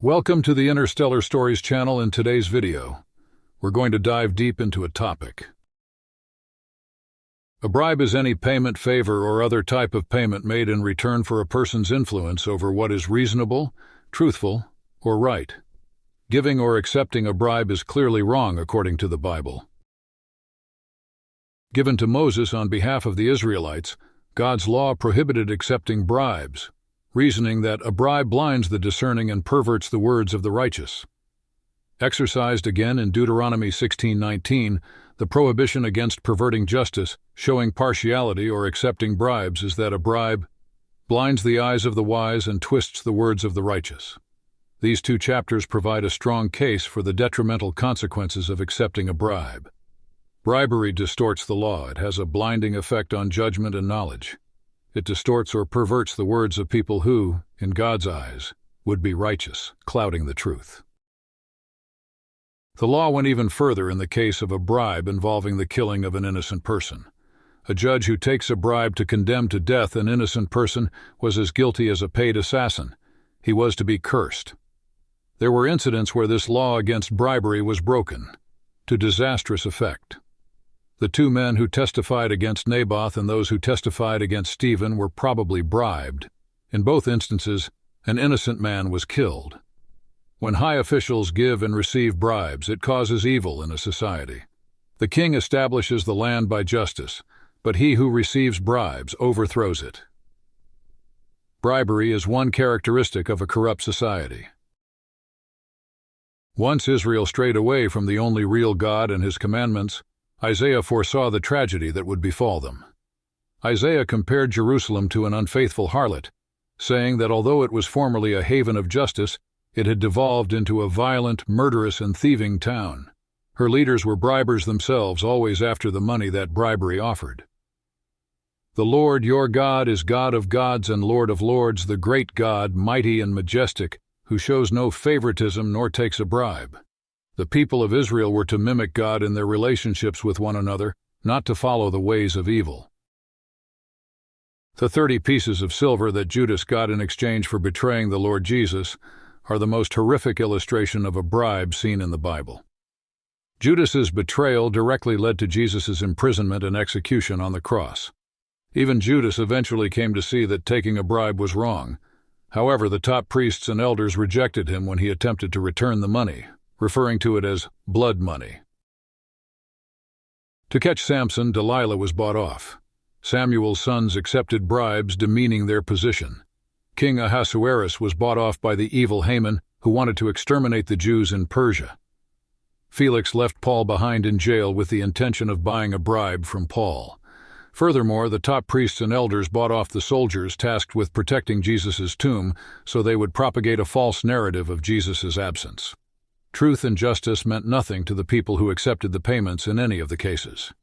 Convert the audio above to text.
Welcome to the Interstellar Stories channel. In today's video, we're going to dive deep into a topic. A bribe is any payment, favor, or other type of payment made in return for a person's influence over what is reasonable, truthful, or right. Giving or accepting a bribe is clearly wrong according to the Bible. Given to Moses on behalf of the Israelites, God's law prohibited accepting bribes, reasoning that a bribe blinds the discerning and perverts the words of the righteous. Exercised again in Deuteronomy 16:19, the prohibition against perverting justice, showing partiality, or accepting bribes is that a bribe blinds the eyes of the wise and twists the words of the righteous. These two chapters provide a strong case for the detrimental consequences of accepting a bribe. Bribery distorts the law. It has a blinding effect on judgment and knowledge. It distorts or perverts the words of people who, in God's eyes, would be righteous, clouding the truth. The law went even further in the case of a bribe involving the killing of an innocent person. A judge who takes a bribe to condemn to death an innocent person was as guilty as a paid assassin. He was to be cursed. There were incidents where this law against bribery was broken, to disastrous effect. The two men who testified against Naboth and those who testified against Stephen were probably bribed. In both instances, an innocent man was killed. When high officials give and receive bribes, it causes evil in a society. The king establishes the land by justice, but he who receives bribes overthrows it. Bribery is one characteristic of a corrupt society. Once Israel strayed away from the only real God and his commandments, Isaiah foresaw the tragedy that would befall them. Isaiah compared Jerusalem to an unfaithful harlot, saying that although it was formerly a haven of justice, it had devolved into a violent, murderous, and thieving town. Her leaders were bribers themselves, always after the money that bribery offered. The Lord your God is God of gods and Lord of lords, the great God, mighty and majestic, who shows no favoritism nor takes a bribe. The people of Israel were to mimic God in their relationships with one another, not to follow the ways of evil. The 30 pieces of silver that Judas got in exchange for betraying the Lord Jesus are the most horrific illustration of a bribe seen in the Bible. Judas's betrayal directly led to Jesus' imprisonment and execution on the cross. Even Judas eventually came to see that taking a bribe was wrong. However, the top priests and elders rejected him when he attempted to return the money, referring to it as blood money. To catch Samson, Delilah was bought off. Samuel's sons accepted bribes, demeaning their position. King Ahasuerus was bought off by the evil Haman, who wanted to exterminate the Jews in Persia. Felix left Paul behind in jail with the intention of buying a bribe from Paul. Furthermore, the top priests and elders bought off the soldiers tasked with protecting Jesus' tomb so they would propagate a false narrative of Jesus' absence. Truth and justice meant nothing to the people who accepted the payments in any of the cases.